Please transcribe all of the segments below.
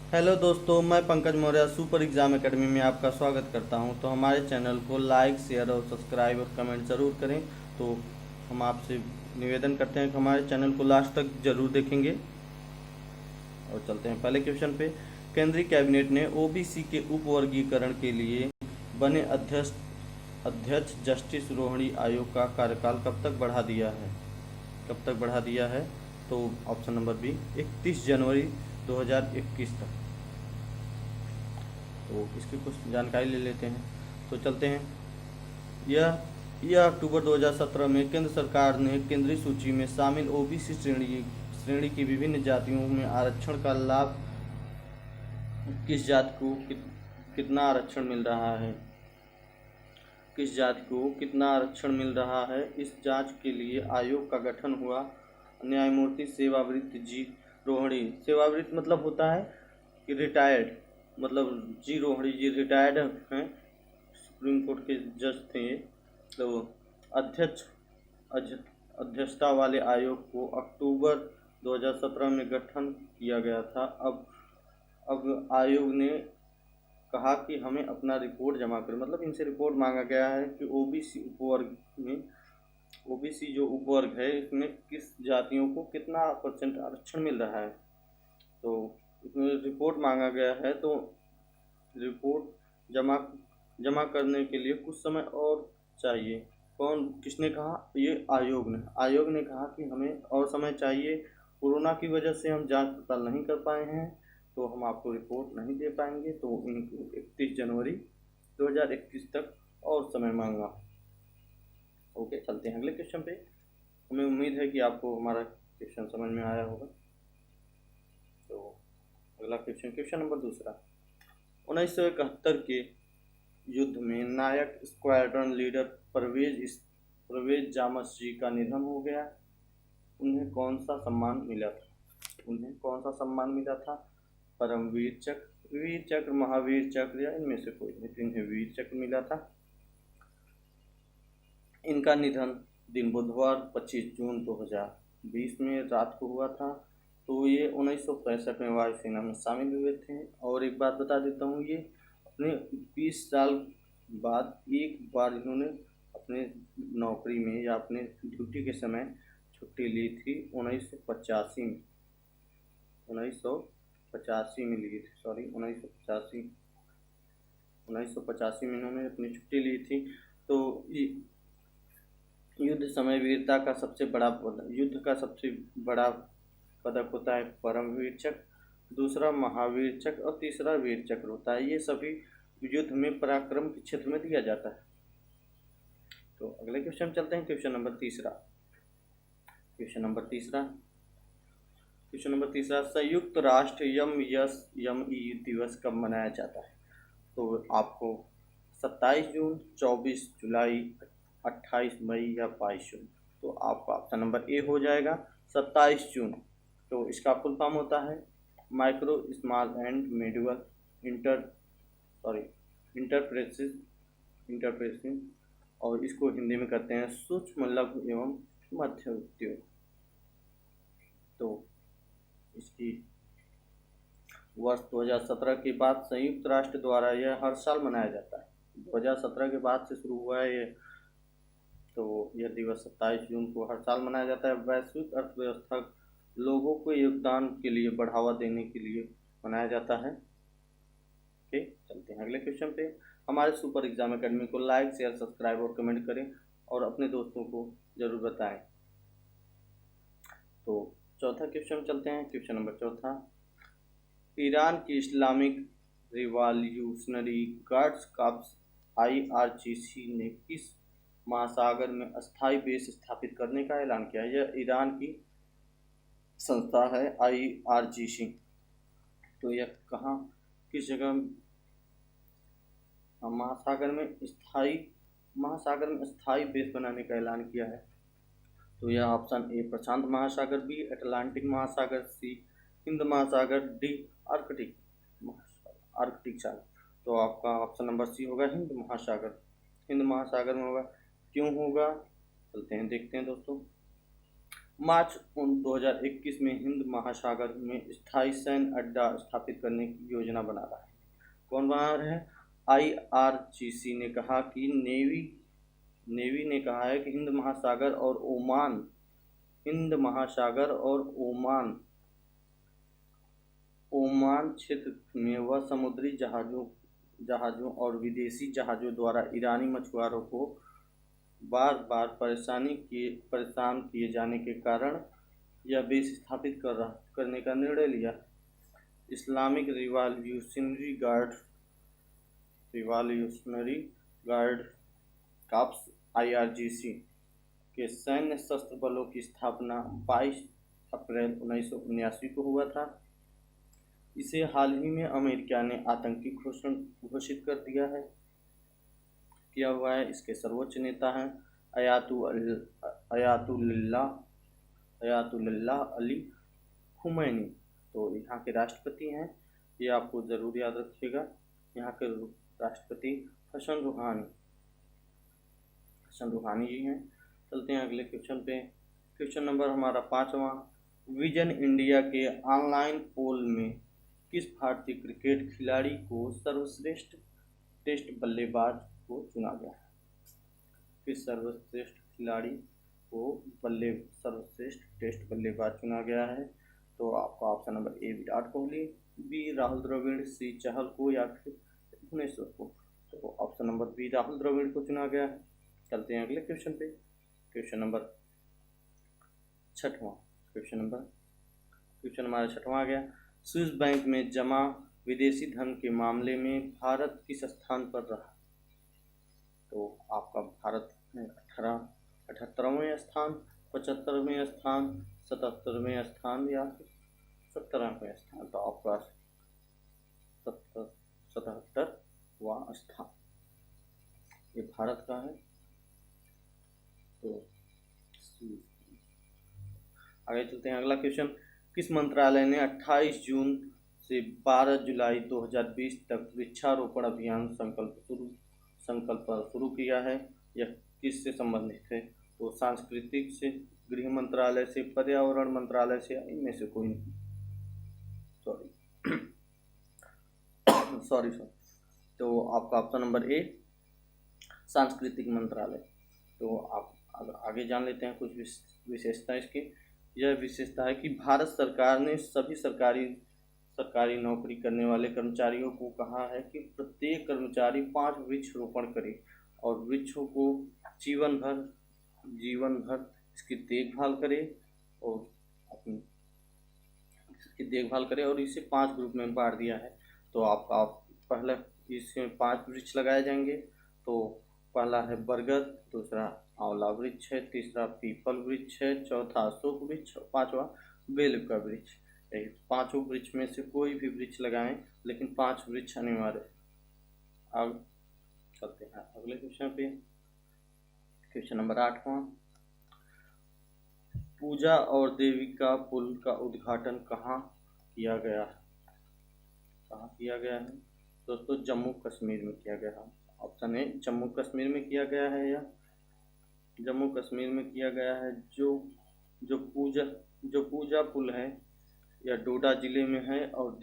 Hello दोस्तों, मैं Pankaj Maurya super exam academy में आपका स्वागत करता हूं। तो हमारे चैनल को लाइक, शेयर और सब्सक्राइब और कमेंट ज़रूर करें। तो हम आपसे निवेदन करते हैं कि हमारे चैनल को लास्ट तक ज़रूर देखेंगे। और चलते हैं पहले क्वेश्चन पे। केंद्रीय कैबिनेट ने ओबीसी के उपवर्गीकरण के लिए बने अध्यक्ष अध्यक्ष जस्टिस रोहिणी आयोग का कार्यकाल कब तक बढ़ा दिया है? कब तक बढ़ा दिया है? तो ऑप्शन नंबर बी 31 जनवरी 2021 तक। तो इसकी कुछ जानकारी ले लेते हैं। तो चलते हैं। यह यह अक्टूबर 2017 में केंद्र सरकार ने केंद्रीय सूची में शामिल ओबीसी श्रेणी की विभिन्न जातियों में आरक्षण का लाभ किस जाति को कितना आरक्षण मिल रहा है, किस जाति को कितना आरक्षण मिल रहा है, इस जांच के लिए आयोग का गठन हुआ। न्यायमूर्ति सेवावृत्त जी रोहिणी, सेवावृत्त मतलब होता है कि रिटायर्ड, मतलब जी रोहिणी जी रिटायर्ड हैं, सुप्रीम कोर्ट के जज थे। तो अध्यक्ष अध्यक्षता वाले आयोग को अक्टूबर 2017 में गठन किया गया था। अब आयोग ने कहा कि हमें अपना रिपोर्ट जमा करें, मतलब इनसे रिपोर्ट मांगा गया है कि ओबीसी जो उपवर्ग है इसमें किस जातियों को कितना % आरक्षण मिल रहा है। तो इसमें रिपोर्ट मांगा गया है। तो रिपोर्ट जमा करने के लिए कुछ समय और चाहिए। किसने कहा? ये आयोग ने कहा कि हमें और समय चाहिए। कोरोना की वजह से हम जांच पड़ताल नहीं कर पाए हैं, तो हम आपको रिपोर्ट नहीं दे पाएंगे। तो इनको 31 जनवरी 2021 तक और समय मांगा। ओके, चलते हैं अगले क्वेश्चन पे। हमें उम्मीद है कि आपको हमारा क्वेश्चन समझ में आया होगा। तो अगला क्वेश्चन नंबर दूसरा। 1971 के युद्ध में नायक स्क्वाड्रन लीडर परवेज जामस जी का निधन हो गया। उन्हें कौन सा सम्मान मिला था? परमवीर चक्र, वीर चक्र, महावीर चक्र या इनमें से कोई नहीं। इन्हें वीर चक्र मिला था। इनका निधन दिन बुधवार 25 जून 2020 में रात को हुआ था। तो ये 1965 में वायुसेना में शामिल हुए थे। और एक बात बता देता हूँ, ये अपने 20 साल बाद एक बार इन्होंने अपने नौकरी में या अपने ड्यूटी के समय छुट्टी ली थी। 1985 में ली थी, सॉरी 1985 में इन्होंने अपनी छुट्टी ली थी। तो युद्ध का सबसे बड़ा पदक होता है परमवीर चक्र, दूसरा महावीर चक्र और तीसरा वीर चक्र होता है। ये सभी युद्ध में पराक्रम के क्षेत्र में दिया जाता है। तो अगले क्वेश्चन चलते हैं। क्वेश्चन नंबर तीसरा। संयुक्त राष्ट्र यम दिवस कब मनाया जाता है? तो आपको 27 जून, 24 जुलाई, 28 मई या 22 जून। तो आपका ऑप्शन नंबर ए हो जाएगा 27 जून। तो इसका फुल फॉर्म होता है माइक्रो स्मॉल एंड मीडियम इंटरप्रेसिंग, और इसको हिंदी में कहते हैं सूक्ष्म, लघु एवं मध्य उद्योग। तो इसकी वर्ष 2017 के बाद संयुक्त राष्ट्र द्वारा यह हर साल मनाया जाता है। 2017 के बाद से शुरू हुआ है ये। तो यह दिवस 27 जून को हर साल मनाया जाता है। वैश्विक अर्थव्यवस्था, लोगों को योगदान के लिए बढ़ावा देने के लिए मनाया जाता है। ओके, चलते हैं अगले क्वेश्चन पे। हमारे सुपर एग्जाम एकेडमी को लाइक, शेयर, सब्सक्राइब और कमेंट करें और अपने दोस्तों को जरूर बताएं। तो चौथा क्वेश्चन चलते हैं। क्वेश्चन नंबर चौथा। ईरान की Islamic revolutionary guards corps IRGC ने किस महासागर में अस्थायी बेस स्थापित करने का ऐलान किया? यह ईरान की संस्था है IRGC। तो यह कहाँ, किस जगह महासागर में स्थायी बेस बनाने का ऐलान किया है? तो यह ऑप्शन ए प्रशांत महासागर, बी अटलांटिक महासागर, सी हिंद महासागर, डी आर्कटिक सागर। तो आपका ऑप्शन नंबर सी होगा हिंद महासागर में होगा। क्यों होगा, चलते हैं देखते हैं दोस्तों। मार्च 2021 में हिंद महासागर में स्थायी सैन्य अड्डा स्थापित करने की योजना बना रहा है। कौन बना रहा है? IRGC ने कहा कि नेवी ने कहा है कि हिंद महासागर और ओमान क्षेत्र में वह समुद्री जहाज़ों और विदेशी जहाज़ों द्वारा ईरानी मछुआरों को बार बार परेशान किए जाने के कारण यह बेस स्थापित करने का निर्णय लिया। Islamic revolutionary guard corps IRGC के सैन्य सशस्त्र बलों की स्थापना 22 अप्रैल 1979 को हुआ था। इसे हाल ही में अमेरिका ने आतंकी घोषित कर किया हुआ है। इसके सर्वोच्च नेता हैं अयातुल्लाह अली खुमैनी। तो यहाँ के राष्ट्रपति हैं, ये आपको ज़रूर याद रखिएगा, यहाँ के राष्ट्रपति हसन रूहानी जी हैं। चलते हैं अगले क्वेश्चन पे। क्वेश्चन नंबर हमारा 5वां। विजन इंडिया के ऑनलाइन पोल में किस भारतीय क्रिकेट खिलाड़ी को सर्वश्रेष्ठ टेस्ट बल्लेबाज को चुना गया है? किस सर्वश्रेष्ठ खिलाड़ी को सर्वश्रेष्ठ टेस्ट बल्लेबाज चुना गया है? तो आपका option number A Virat Kohli, B Rahul Dravid, C Chahal को या फिर भुवनेश्वर को। तो option number B Rahul Dravid को चुना गया है। चलते हैं अगले क्वेश्चन पे। Question number 6वां। क्वेश्चन हमारा 6वां आ गया। स्विस बैंक में जमा विदेशी धन के मामले में भारत किस स्थान पर रहा? तो आपका भारत में 78वें स्थान, 75वें स्थान, 77वें स्थान या 17वें स्थान। तो आपका 77वां स्थान ये भारत का है। तो आगे चलते हैं। अगला क्वेश्चन। किस मंत्रालय ने 28 जून से 12 जुलाई 2020 तक वृक्षारोपण अभियान संकल्प शुरू किया है? यह किससे संबंधित है? तो सांस्कृतिक से, गृह मंत्रालय से, पर्यावरण मंत्रालय से, इनमें से कोई नहीं। सॉरी। तो आपका ऑप्शन नंबर ए सांस्कृतिक मंत्रालय। तो आप आगे जान लेते हैं कुछ विशेषता इसकी। यह विशेषता है कि भारत सरकार ने सभी सरकारी नौकरी करने वाले कर्मचारियों को कहा है कि प्रत्येक कर्मचारी 5 वृक्ष रोपण करे और वृक्षों को जीवन भर इसकी देखभाल करे और इसे 5 ग्रुप में बांट दिया है। तो आपका पहले इसमें 5 वृक्ष लगाए जाएंगे। तो पहला है बरगद, दूसरा आंवला वृक्ष है, तीसरा पीपल वृक्ष है, चौथा अशोक वृक्ष, 5वां बेल का वृक्ष। पांचों वृक्ष में से कोई भी वृक्ष लगाएं, लेकिन 5 वृक्ष अनिवार्य। अब चलते हैं अगले क्वेश्चन पे। Question number 8वां। पूजा और देविका पुल का उद्घाटन कहाँ किया गया है? दोस्तों जम्मू कश्मीर में किया गया है। ऑप्शन ए जम्मू कश्मीर में किया गया है या जम्मू कश्मीर में किया गया है। जो पूजा पुल है या डोडा जिले में है, और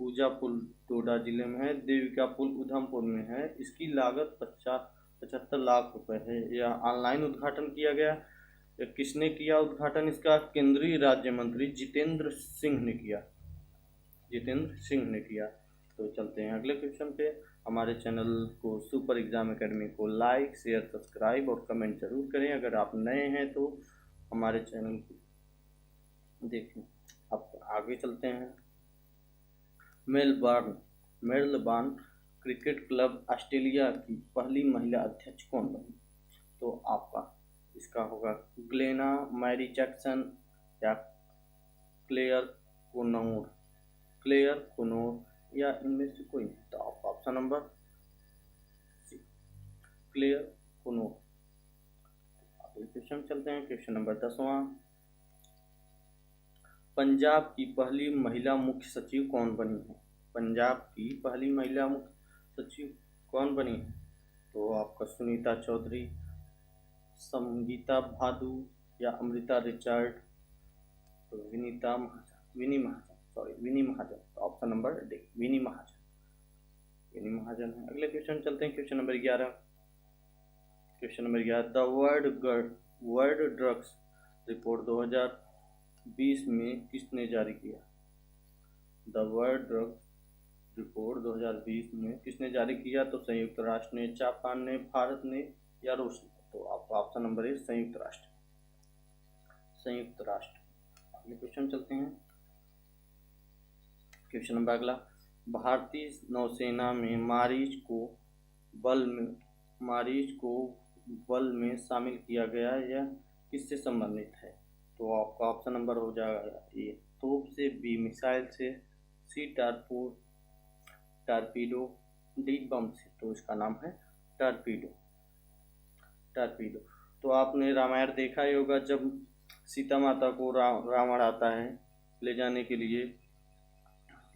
पूजा पुल डोडा जिले में है, देविका पुल उधमपुर में है। इसकी लागत 75 लाख रुपए है। यह ऑनलाइन उद्घाटन किया गया। किसने किया उद्घाटन इसका? केंद्रीय राज्य मंत्री जितेंद्र सिंह ने किया। तो चलते हैं अगले क्वेश्चन पे। हमारे चैनल को सुपर एग्जाम एकेडमी को लाइक, शेयर, सब्सक्राइब और कमेंट जरूर करें। अगर आप नए हैं तो हमारे चैनल को देखें। अब आगे चलते हैं। मेलबर्न क्रिकेट क्लब ऑस्ट्रेलिया की पहली महिला अध्यक्ष कौन बनी? तो आपका इसका होगा ग्लेना मैरी जैक्सन या क्लेयर कुनोर या इनमें से कोई नहीं। तो आप ऑप्शन नंबर सी क्लेयर कुनोर। अगले क्वेश्चन चलते हैं। Question number 10वां। पंजाब की पहली महिला मुख्य सचिव कौन बनी है? पंजाब की पहली महिला मुख्य सचिव कौन बनी है? तो आपका सुनीता चौधरी, संगीता भादु या अमृता रिचर्ड, तो विनी महाजन। तो ऑप्शन नंबर डी, विनी महाजन है। अगले क्वेश्चन चलते हैं, question number 11। The world drugs report 2020 में किसने जारी किया? द वर्ल्ड ड्रग्स रिपोर्ट 2020 में किसने जारी किया? तो संयुक्त राष्ट्र ने, जापान ने, भारत ने या रूस ने? तो आपका ऑप्शन नंबर है संयुक्त राष्ट्र। अगले क्वेश्चन चलते हैं, क्वेश्चन नंबर अगला। भारतीय नौसेना में मारीच को बल में शामिल किया गया, यह किससे संबंधित है? तो आपका ऑप्शन नंबर हो जाएगा ए तोप से, बी मिसाइल से, सी टारपीडो, डी बम से। तो इसका नाम है टारपीडो। तो आपने रामायण देखा ही होगा, जब सीता माता को रावण आता है ले जाने के लिए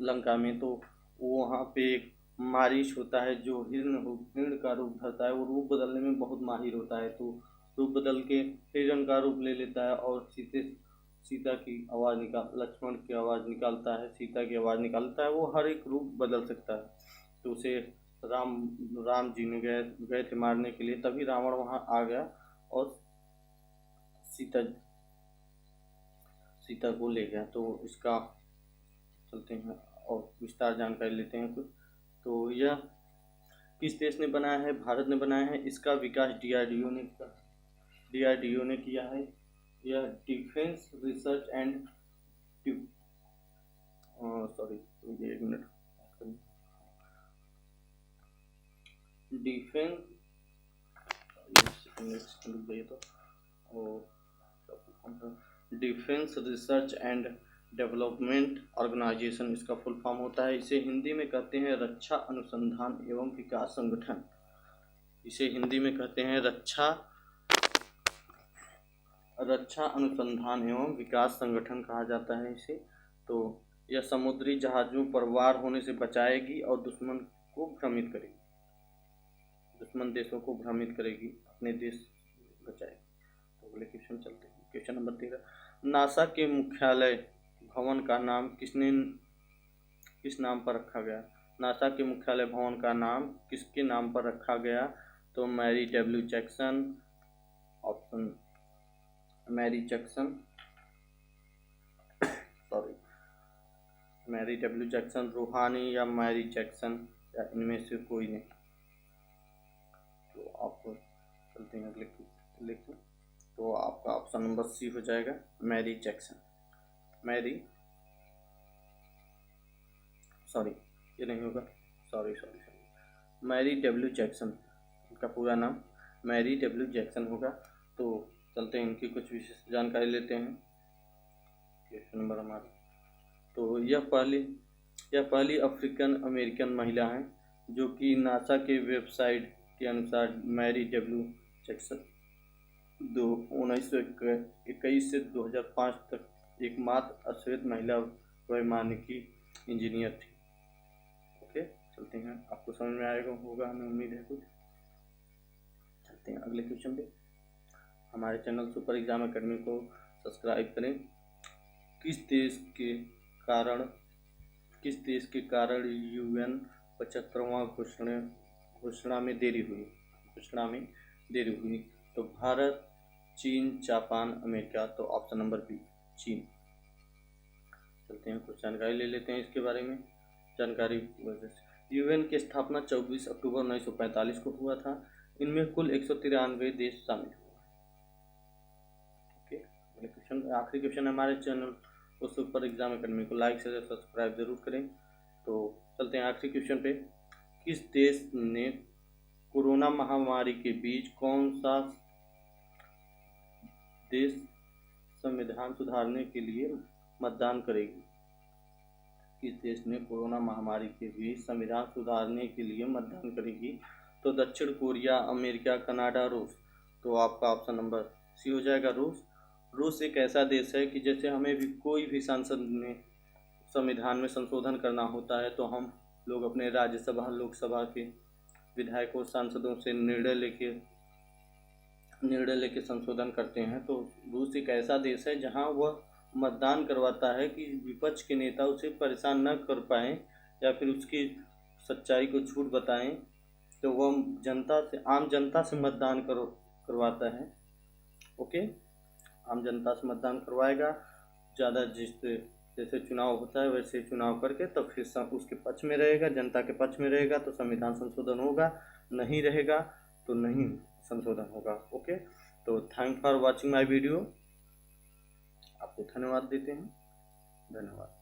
लंका में, तो वो वहाँ पे एक मारीच होता है जो हिरण का रूप धरता है। वो रूप बदलने में बहुत माहिर होता है, तो रूप बदल के हिरण का रूप ले लेता है और सीता की आवाज़ लक्ष्मण की आवाज़ निकालता है, सीता की आवाज़ निकालता है। वो हर एक रूप बदल सकता है। तो उसे राम जी ने गए थे मारने के लिए, तभी रावण वहाँ आ गया और सीता को ले गया। तो इसका चलते हैं और विस्तार जानकारी लेते हैं कुछ। तो यह किस देश ने बनाया है? भारत ने बनाया है। इसका विकास डीआरडीओ ने किया है। यह defence research and defence research and development organisation इसका फुल फॉर्म होता है। इसे हिंदी में कहते हैं रक्षा अनुसंधान एवं विकास संगठन। रक्षा अनुसंधान एवं विकास संगठन कहा जाता है इसे। तो यह समुद्री जहाज़ों पर वार होने से बचाएगी और दुश्मन देशों को भ्रमित करेगी, अपने देश बचाएगी। तो अगले क्वेश्चन चलते हैं, क्वेश्चन नंबर 13। नासा के मुख्यालय भवन का नाम किस नाम पर रखा गया? नासा के मुख्यालय भवन का नाम किसके नाम पर रखा गया? तो Mary W Jackson, option Mary W Jackson, Rouhani या मैरी जैक्सन, या इनमें से कोई नहीं। तो आपको चलते हैं अगले तो आपका ऑप्शन नंबर सी हो जाएगा, मैरी जैक्सन। ये नहीं होगा, सॉरी मैरी डब्ल्यू जैक्सन, इनका पूरा नाम मैरी डब्ल्यू जैक्सन होगा। तो चलते हैं इनकी कुछ विशेष जानकारी लेते हैं। क्वेश्चन नंबर हमारा, तो यह पहली अफ्रीकन अमेरिकन महिला है जो कि नासा के वेबसाइट के अनुसार मैरी डब्ल्यू जैक्सन 1921 से 2005 तक एकमात्र अश्वेत महिला वैमानिकी इंजीनियर थी। ओके, चलते हैं, आपको समझ में आएगा होगा, हमें उम्मीद है कुछ। चलते हैं अगले क्वेश्चन पे। हमारे चैनल सुपर एग्जाम एकेडमी को सब्सक्राइब करें। किस देश के कारण UN 75वां घोषणा में देरी हुई? तो भारत, चीन, जापान, अमेरिका। तो ऑप्शन नंबर बी, चीन। चलते हैं कुछ जानकारी ले लेते हैं इसके बारे में। जानकारी UN की स्थापना 24 अक्टूबर 1945 को हुआ था। इनमें कुल 193 देश शामिल हुए। ओके, अगले क्वेश्चन, आखिरी क्वेश्चन है हमारे चैनल उस सुपर एग्जाम एकेडमी को लाइक शेयर सब्सक्राइब जरूर करें। तो चलते हैं आखिरी क्वेश्चन पे। किस देश ने कोरोना महामारी के बीच कौन सा देश संविधान सुधारने के लिए मतदान करेगी? किस देश ने कोरोना महामारी के बीच संविधान सुधारने के लिए मतदान करेगी? तो दक्षिण कोरिया, अमेरिका, कनाडा, रूस। तो आपका ऑप्शन नंबर सी हो जाएगा, रूस। रूस एक ऐसा देश है कि जैसे हमें भी कोई भी सांसद ने संविधान में संशोधन करना होता है तो हम लोग अपने राज्यसभा लोकसभा के विधायकों सांसदों से निर्णय लेके निर्णय लेके संशोधन करते हैं। तो रूस एक ऐसा देश है जहां वह मतदान करवाता है कि विपक्ष के नेता उसे परेशान न कर पाएँ या फिर उसकी सच्चाई को झूठ बताएं, तो वह जनता से, आम जनता से मतदान करवाता है। ओके, आम जनता से मतदान करवाएगा, ज़्यादा जैसे चुनाव होता है वैसे चुनाव करके तो फिर सब उसके पक्ष में रहेगा, जनता के पक्ष में रहेगा तो संविधान संशोधन होगा, नहीं रहेगा तो नहीं संशोधन होगा। ओके, तो thank for watching my video. आपको धन्यवाद देते हैं। धन्यवाद।